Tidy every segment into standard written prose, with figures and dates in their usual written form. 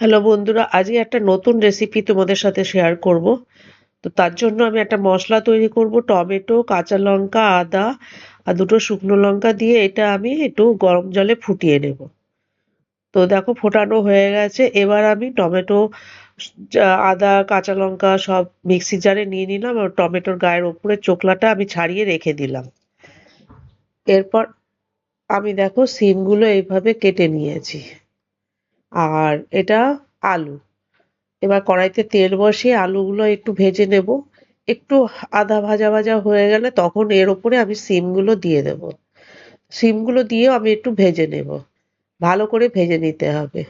Hello বন্ধুরা, আজকে একটা নতুন রেসিপি তোমাদের সাথে শেয়ার করব। তো তার জন্য আমি একটা মশলা তৈরি করব। টমেটো, কাঁচা লঙ্কা, আদা আর দুটো শুকনো লঙ্কা দিয়ে এটা আমি একটু গরম জলে ফুটিয়ে নেব। তো দেখো ফোটানো হয়ে গেছে। এবার আমি টমেটো, আদা, কাঁচা লঙ্কা সব মিক্সি জারে নিয়ে নিলাম আর টমেটোর গায়ের ওপরে চোকলাটা আমি ছাড়িয়ে রেখে দিলাম। এরপর আমি দেখো সিমগুলো এইভাবে কেটে নিয়েছি। আর এটা আলু। এবার কড়াইতে তেল বসিয়ে আলুগুলো একটু ভেজে নেব। একটু আধা ভাজা ভাজা হয়ে গেলে তখন এর উপরে আমি সিমগুলো দিয়ে দেব। সিমগুলো দিয়েও আমি একটু ভেজে নেব। ভালো করে ভেজে নিতে হবে।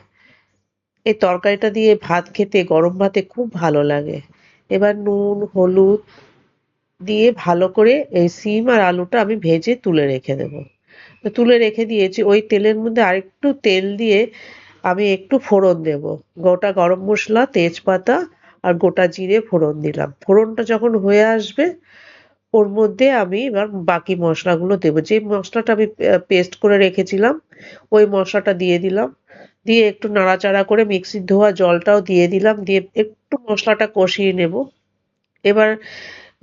এই তরকারিটা দিয়ে ভাত খেতে, গরম ভাতে খুব ভালো লাগে। এবার নুন, হলুদ দিয়ে ভালো করে এই সিম আর আলুটা আমি ভেজে তুলে রেখে দেব। তো তুলে রেখে দিয়েছি। ওই তেলের মধ্যে আরেকটু তেল দিয়ে আমি একটু ফোড়ন দেব। গোটা গরম মশলা, তেজপাতা আর গোটা জিরে ফোড়ন দিলাম। ফোড়নটা যখন হয়ে আসবে ওর মধ্যে আমি এবার বাকি মশলাগুলো দেব। যে মশলাটা আমি পেস্ট করে রেখেছিলাম ওই মশলাটা দিয়ে দিলাম। দিয়ে একটু নাড়াচাড়া করে মিক্সির ধোয়া জলটাও দিয়ে দিলাম। দিয়ে একটু মশলাটা কষিয়ে নেব। এবার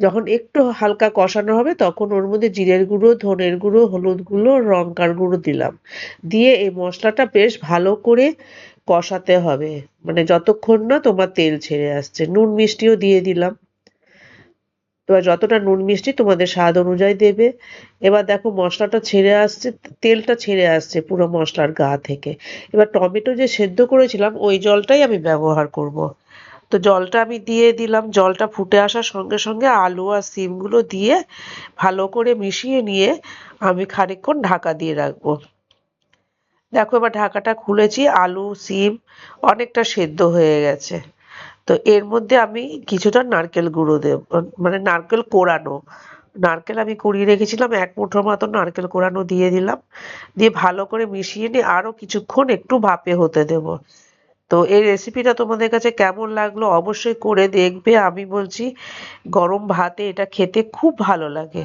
যখন একটু হালকা কষানো হবে তখন ওর মধ্যে জিরের গুঁড়ো, ধনের গুঁড়ো, হলুদ গুঁড়ো, লঙ্কার গুঁড়ো দিলাম। দিয়ে এই মশলাটা বেশ ভালো করে কষাতে হবে, মানে যতক্ষণ না তোমার তেল ছেড়ে আসছে। নুন মিষ্টিও দিয়ে দিলাম। এবার যতটা নুন মিষ্টি তোমাদের স্বাদ অনুযায়ী দেবে। এবার দেখো মশলাটা ছেড়ে আসছে, তেলটা ছেড়ে আসছে পুরো মশলার গা থেকে। এবার টমেটো যে সেদ্ধ করেছিলাম ওই জলটাই আমি ব্যবহার করব। তো জলটা আমি দিয়ে দিলাম। জলটা ফুটে আসার সঙ্গে সঙ্গে আলু আর সিমগুলো দিয়ে ভালো করে মিশিয়ে নিয়ে আমি খানিকক্ষণ ঢাকা দিয়ে রাখবো। দেখো এবার ঢাকাটা খুলেছি। আলু, সিম অনেকটা সেদ্ধ হয়ে গেছে। তো এর মধ্যে আমি কিছুটা নারকেল গুঁড়ো দেব, মানে নারকেল কোড়ানো। নারকেল আমি কুড়িয়ে রেখেছিলাম, এক মুঠো মতো নারকেল কোড়ানো দিয়ে দিলাম। দিয়ে ভালো করে মিশিয়ে নিয়ে আরো কিছুক্ষণ একটু ভাপে হতে দেব। তো এই রেসিপিটা তোমাদের কাছে কেমন লাগলো অবশ্যই করে দেখবে। আমি বলছি গরম ভাতে এটা খেতে খুব ভালো লাগে।